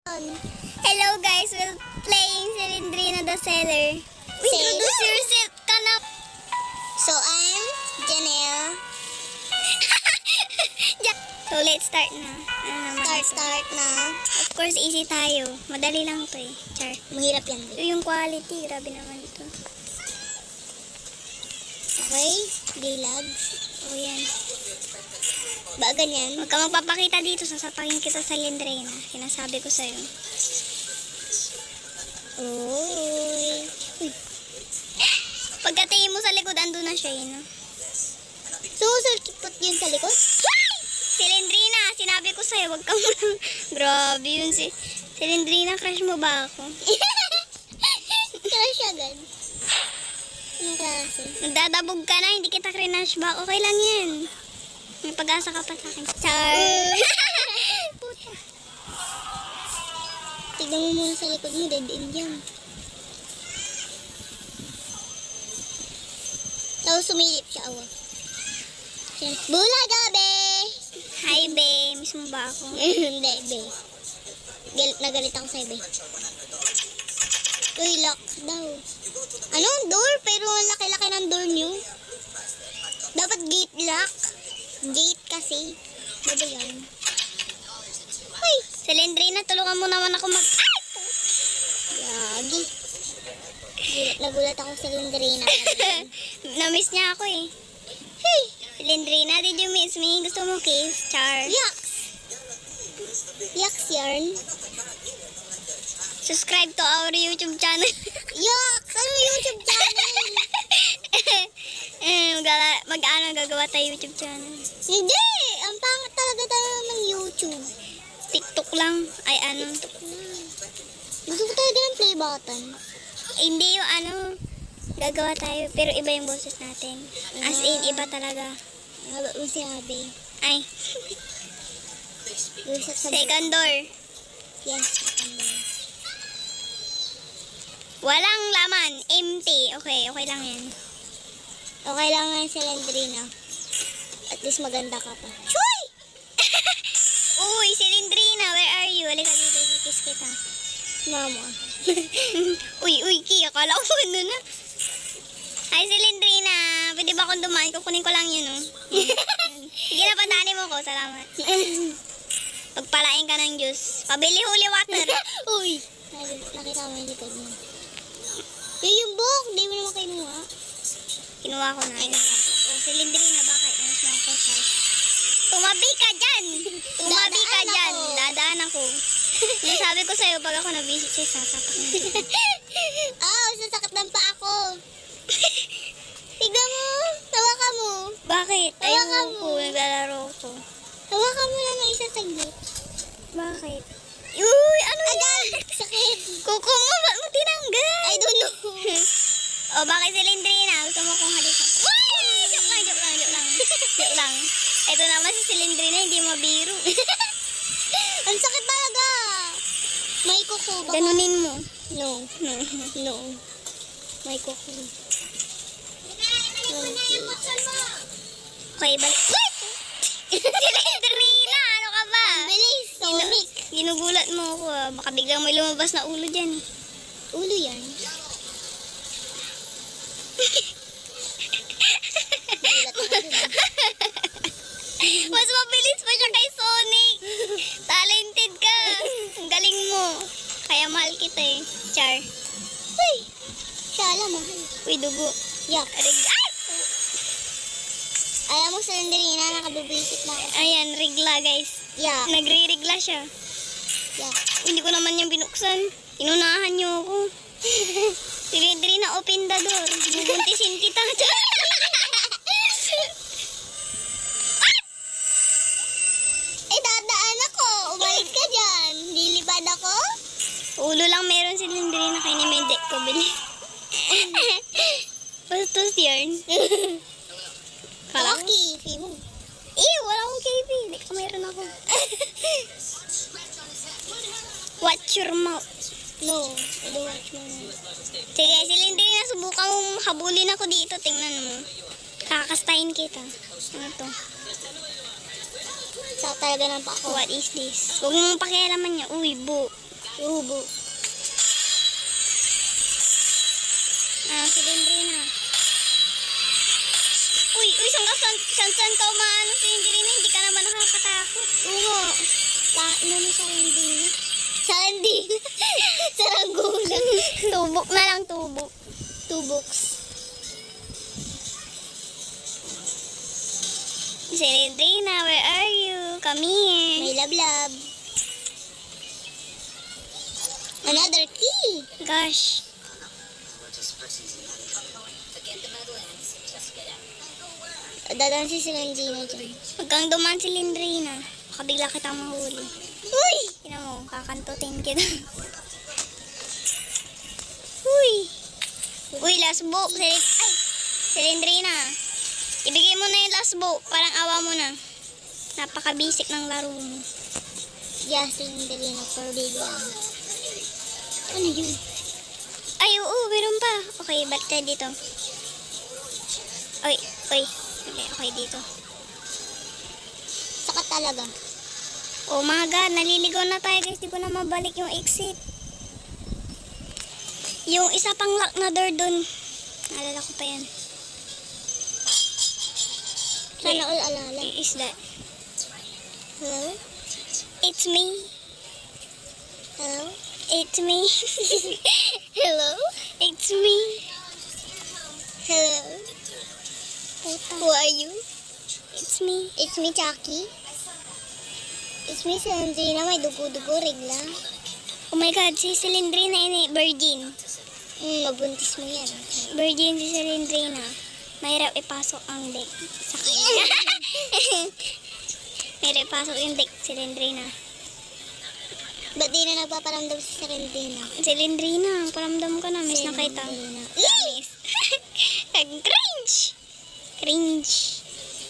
Hello guys, we're playing Cylindrina the Seller. Introduce yourself ka na. So I'm Janelle. So let's start na. Start na. Of course, easy tayo. Madali lang to eh. Char. Mahirap yan. Yung quality, grabe naman ito. Okay, dilags. O yan. Ba ganyan? Huwag ka magpapakita dito, sasapakin kita sa Cylindrina. Sinasabi ko sa'yo. Uy. Pagkatingin mo sa likod, ando na siya eh, no? Susulkipot yun sa likod? Cylindrina, sinabi ko sa'yo, wag ka muna. Grabe yun si Cylindrina, crush mo ba ako? Crush agad. Anong klase? Nagdadabog ka na, hindi kita crush ba? Okay lang yan. May pag-asa ka pa sa akin. Char! Puta. Tignan mo muna sa likod mo, dead end yan. Tapos sumilip siya, awa. Bulaga, be! Hi, be. Miss mo ba ako? Hindi, be. Nagalit ako sa'yo, be. Uy, lock daw. Ano? Door? Pero ang laki-laki ng door nyo. Dapat gate lock. Gate kasi. Diba yan? Uy, Cylindrina, tulungan mo naman ako mag... Ay! Yagi. Nagulat ako sa Cylindrina. Na-miss niya ako eh. Hey, Cylindrina, did you miss me? Gusto mo kiss? Char. Yaks! Yaks yarn. Subscribe to our YouTube channel. Yaks! Ano YouTube channel? Gagawa tayo YouTube channel. Hindi! Ang pangit talaga tayo ng YouTube. TikTok lang. Ay, ano? Gusto ko talaga ng play button. Hindi yung ano, gagawa tayo, pero iba yung boses natin. As in, iba talaga. Haba mo si Abby. Ay, Gusto sa second door. Yes, second door. Walang laman, empty. Okay, okay lang yan. Okay lang nga yung Cylindrina. At least maganda ka pa. Chuy! Uy, Cylindrina, where are you? Halika dito, kikiss kita. Mama. Uy, Ki, akala ko ano na. Hi, Cylindrina. Pwede ba akong dumaan? Kukunin ko lang yun, oh. Sige na, pandanin mo ko. Salamat. Pagpalain ka ng juice. Pabili holy water. Uy! Nakita mo yung likod mo. Yung book, di mo naman kinuha. Kinuha ko na. Oh, Cylindrina, bakit? Ano siya ako, siya? Tumabi ka dyan! Tumabi ka dyan! Dadaan ako. Sabi ko sa'yo, pag ako na-visit siya, sasapakin. Sasakit ng paa ko. Tignan mo. Tawakan mo. Bakit? Hawakan Ayoko mo. ko. Naglalaro ko. Tawakan mo lang ng isa saglit. Bakit? Uy, ano yan? Sakit. Kuko mo, ba't mo tinanggal? I don't know. O, bakit Cylindrina? Gusto mo kong halikan? Uy! Joke lang. Joke lang. Ito naman si Cylindrina, hindi mabiro. Ang sakit talaga. May kuko. Ganunin mo. No. May kuko. Okay, balik. Uy! Cylindrina! Ano ka ba? Bilis. Sonic. Ginugulat mo ako. Baka biglang may lumabas na ulo dyan. Ulo yan. Mas mabilis pa siya kay Sonic. Talented ka. Ang galing mo. Kaya mahal kita eh. Char. Uy. Shala, mahal. Uy, dugo. Yak. Ay! Alam mo, Cylindrina, nakabibisit na ako. Ayan, rigla guys. Yak. Nagre-rigla siya. Yak. Hindi ko naman yung binuksan. Inunahan niyo ako. Cylindrina, open the door. Bubuntisin kita. Dadaan ako. Umalis ka dyan. Lilipad ako. Ulo lang meron Cylindrina. Kaya ni Medek ko bili. Bastos yarn. Rocky. Fibo. Wala akong KB. Hindi ka meron ako. Watch your mouth. No. I don't watch my mouth. Sige, Cylindrina, subukan mong habulin ako dito. Tingnan mo. Kakastahin kita. Ano to? Sa talaga ng pako. What is this? Huwag mong pakialaman niya. Uy, bu. Tubo. Si Lindrina. Uy, san ka umaano si Lindrina? Hindi ka naman nakakatakot. Oo. Ano mo sa Lindrina? Sa Lindrina? Sa Rangulang. Tubok na lang, tubok. Tuboks. Si Lindrina, where are you? Come here. May lablab. Another key. Gosh. Dadansi si Lindrina dyan. Huwag kang dumaan si Lindrina. Baka bigla kitang mahuli. Uy! Tignan mo, kakantutin kita. Uy! Uy, last book. Si Lindrina. Ibigay mo na yung last book. Parang awa mo na. Napaka-basic ng laro mo. Yes, Lindrina for big lang. Ano yun? Ay, oo, meron pa. Okay, balik tayo dito. Uy. Okay, dito. Sakat talaga. Oh my God, naliligaw na tayo guys. Di ko na mabalik yung exit. Yung isa pang lock na door dun. Naalala ko pa yan. Sana all alala. Is that? Hello? It's me. Hello? It's me. Hello? It's me. Hello? Puta. Who are you? It's me. It's me, Chucky. It's me, si Lindrina. May dugo-dugo, regla. Oh my God, si Lindrina ini virgin. Mabuntis mo yan. Virgin si Lindrina. Mahirap ipasok ang deck sa kanya. Mahirap ipasok yung deck si Lindrina. Ba't di na nagpaparamdam si Lindrina? Si Lindrina, paramdam ko na. Miss na kita. Miss. Cringe. Cringe.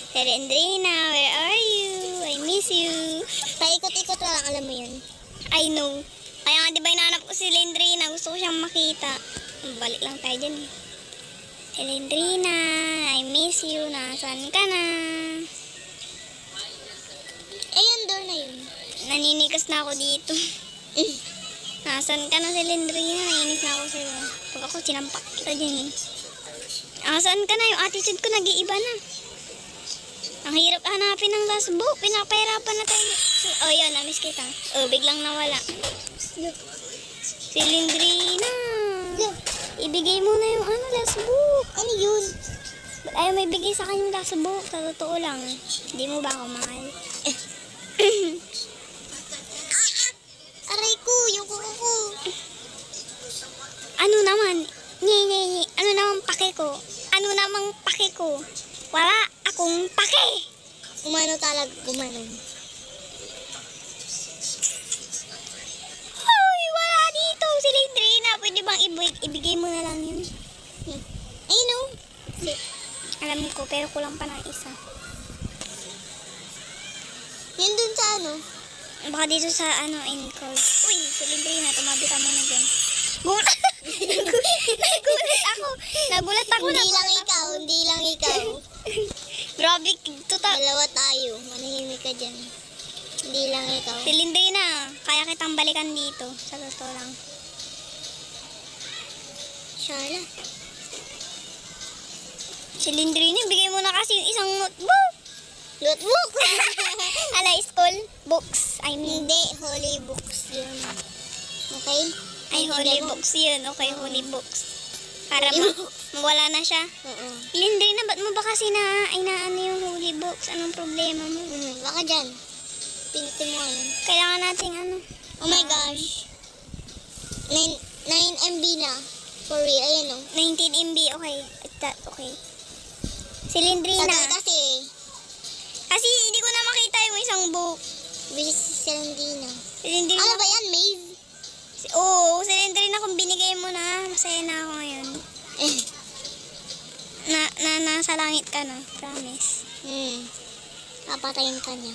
Si Lindrina, where are you? I miss you. Paikot-ikot lang, alam mo yun. I know. Kaya nga di ba hinanap ko si Lindrina. Gusto ko siyang makita. Balik lang tayo dyan. Si Lindrina, I miss you. Nasaan ka na? Ayun, door na yun. Naninigas na ako dito. Nasaan ka na si Lindrina? Nainis na ako sa'yo. Pag ako sinampak kita dyan. Nasaan ka na? Yung attitude ko nag-iiba na. Ang hirap hanapin ng last book. Pinapahirapan na tayo. Oh, yun. Namiss kita. Oh, biglang nawala. Si Lindrina. Ibigay mo na yung last book. Ano yun? Ba't ayaw may bigay sa kanyang last book? Sa totoo lang. Hindi mo ba ako mahal? Aray ko, yung kuko ko. Ano naman? Nye. Ano naman pake ko? Ano namang pake ko? Wala akong pake. Umano talaga, umano. Hoy, wala dito si Lindrina. Pwede bang ibigay mo na lang yun? Ayun o. Alam ko, pero kulang pa ng isa. Yun dun sa ano? Baka dito sa in call. Uy, si Lindrina, tumabi ka muna dyan. Nagulat ako. Hindi lang ikaw. Grabe, total. Dalawa tayo. Manahimik ka dyan. Hindi lang ikaw. Si Lindrina, kaya kitang balikan dito. Sa totoo lang. Shala. Si Lindrina, bigay mo na kasi yung isang notebook. Notebook. Ala, school books. I mean. Hindi, holy books yun. Okay? Ay, holy books yun. Okay, holy books. Para mawala na siya. Oo. Lindrina, ba't mo ba kasi inaano yung holy books? Anong problema mo? Baka dyan. Pinitin mo yun. Kailangan nating Oh my gosh. 9 MB na. For real, ayun o. 19 MB, okay. Okay. Si Lindrina. Kasi, Kasi hindi ko na makita yung isang book. bilis si Lindrina. Si Lindrina. Ano ba yan, Maeve? Oo, si Lindrina, kung binigay mo na, masaya na ako ngayon. Nasa langit ka na, promise. Papatayin ka niya.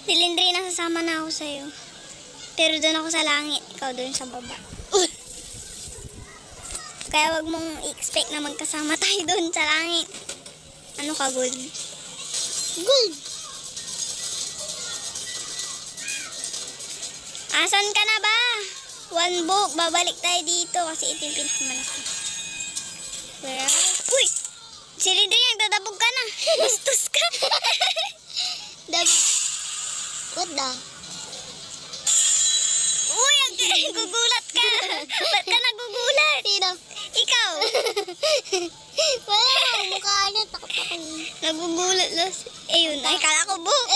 Si Lindrina, sasama na ako sa'yo. Pero doon ako sa langit, ikaw doon sa baba. Kaya wag mong i-expect na magkasama tayo doon sa langit. Ano ka, Gold? Gold. Asan ka na ba? One book. Babalik tayo dito kasi ito yung pinakamalaki. Where are we? Uy! Si Lindri, nagdadabog ka na. Bastos ka. What the? Uy, gugulat ka. Ba't ka nagugulat? Sino? Ikaw. Wala, mukha niya. Takot ako. Nagugulat lang. Ayun, ay kala ko book.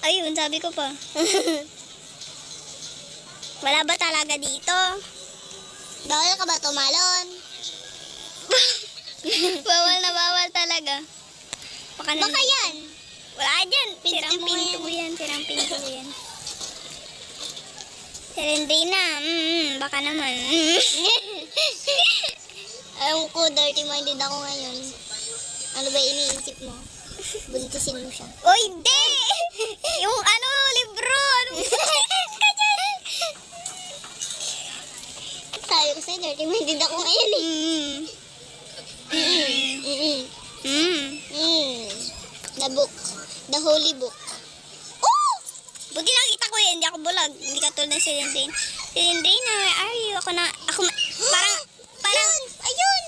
Ayun, sabi ko pa. Wala ba talaga dito? Bawal ka ba tumalon? Bawal talaga. Baka yan. Wala dyan. Sirang mo pinto yan. Sirang pinto yan. Serendina. Baka naman. Alam ko, dirty-minded ako ngayon. Ano ba iniisip mo? Buntisin mo siya. O hindi! Yung ano, libro. Ka dyan. Sabi ko sa'yo, dirty-minded ako ngayon eh. The book. The holy book. Oh! Buti nakita ko yun. Hindi ako bulag. Hindi ka tulad ng Silindrine. Silindrine, where are you? Parang, Ayun!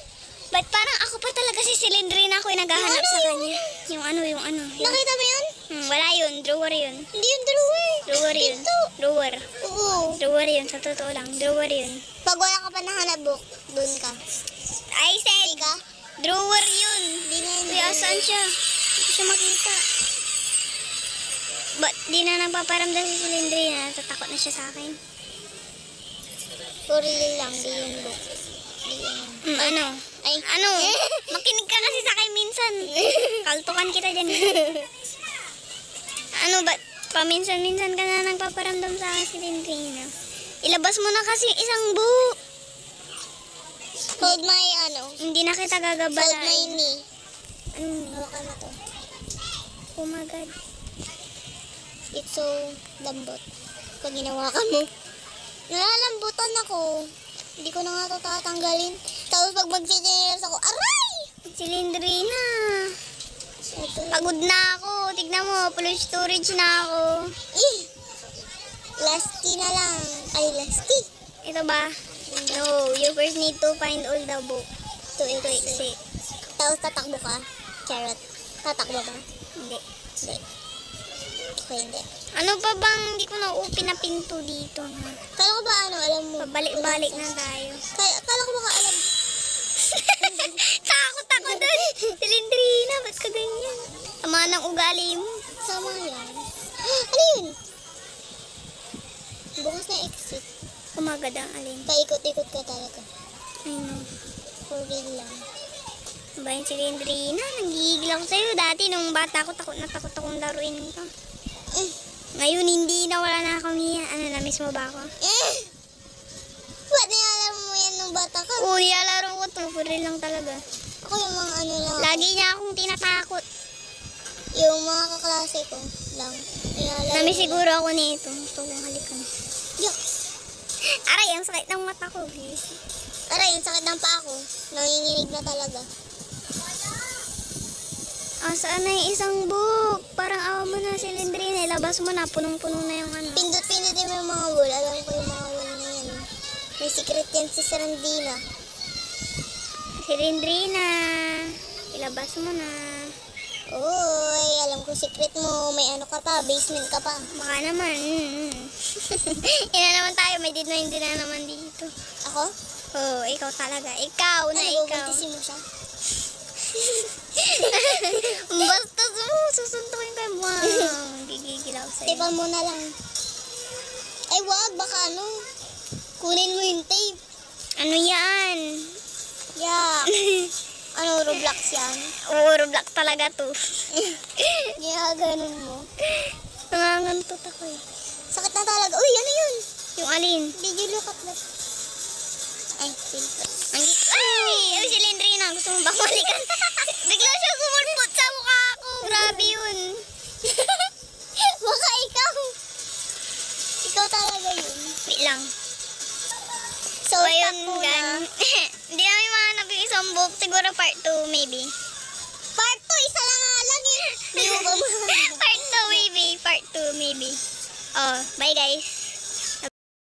ba't parang ako pa talaga si Silindrine ako yung naghahanap sa kanya? Yung ano. Nakita mo yun? Wala yun. Drawer yun. Hindi yung drawer. Drawer yun. Dito. Drawer. Oo. Drawer yun. Sa totoo lang. Drawer yun. Pag wala ka pa nahanap book, dun ka. I said, Hindi ka? drawer yun. Hindi na yun. Kuya, saan siya? Hindi ko siya makita. Ba't di na nagpaparamdam si Silindrine? Natatakot na siya sa akin. Purili lang, di yun book. Di yun. Ano? Ay. Ano? Makinig ka kasi sa akin minsan. Kaltukan kita dyan. Ano ba? Paminsan-minsan ka na nagpaparamdam sa akin si Silindrine. Ilabas mo na kasi isang book. Hold my Hindi na kita Hold my gagabalay. knee. Ano? Hawakan mo to. Oh my God. It's so lambot. Pag ginawakan mo. Nalalambutan ako. Hindi ko na nga ito tatanggalin. Tapos pag mag-generous ako, aray! Silindrina. Ito. Pagod na ako. Tignan mo, full storage na ako. Lasty na lang. Ay, lasty. Ito ba? No, you first need to find all the book. To exit. Tapos tatakbo ka. Carrot. Tatakbo ba? Hindi. Hindi. Okay, hindi. Ano pa bang hindi ko na-open na pinto dito? Kala ko ba alam mo? Pabalik-balik na tayo. Kala ko baka alam. Takot ako dun. Silindrina, ba't ka ganyan? Tama ng ugali mo. Sama yan. Ano yun? Bukas na exit. Umagad ang alin. Paikot-ikot ka talaga. I know. For real lang. Ba yung Silindrina? Nagigigil ako sa'yo. Dati nung bata ko, takot akong laruin ka. Ngayon hindi na, wala na kami. Ano, na-miss mo ba ako? Ba't nialam mo yan nung bata ka? Oo, nilalaro ko to. For real lang talaga. Ako yung mga lang. Lagi niya akong tinatakot. Yung mga kaklase ko lang. Nilalaro. Na-miss siguro ako nito. Gusto kong halikan. Yuck! Aray, ang sakit ng mata ko. Aray, yung sakit ng paa ko. Nanginginig na talaga. Saan na yung isang book? Parang awa mo na, Silindrina. Ilabas mo na, punong-puno na yung ano. Pindot-pindutin mo yung mga wall. Alam ko yung mga wall na yan. May secret yan si Serendina. Silindrina, ilabas mo na. Uy, alam ko secret mo. May ano ka pa, basement ka pa. Baka naman. Ina naman tayo, may din na naman dito. Ako? Oo, ikaw talaga. Ikaw na Ano, ikaw. bubuntisin mo siya? Basta susuntukin kayo. Wow, gigigil ako sa'yo. Tipan mo na lang. Ay, wag. Baka ano. Kunin mo yung tape. Ano yan? Yeah. Ano, Roblox yan? Oo, Roblox talaga to. Yeah, ganun mo. Nangangantot ako eh. Sakit na talaga. Uy, ano yun? Yung alin? Did you look at that? Ay, filter. Ay, Silindrina, gusto mo ba malikan? Bigla siya gumulpot sa mukha ko. Grabe yun. Baka ikaw. Ikaw talaga yun. Wait lang. So, Ayun, takbo na. Hindi namin mahanap yung isang book. Siguro part 2 maybe. Part 2, isa lang nga lang eh. Hindi mo ba Part 2 maybe. Part 2 maybe. Oh, bye guys.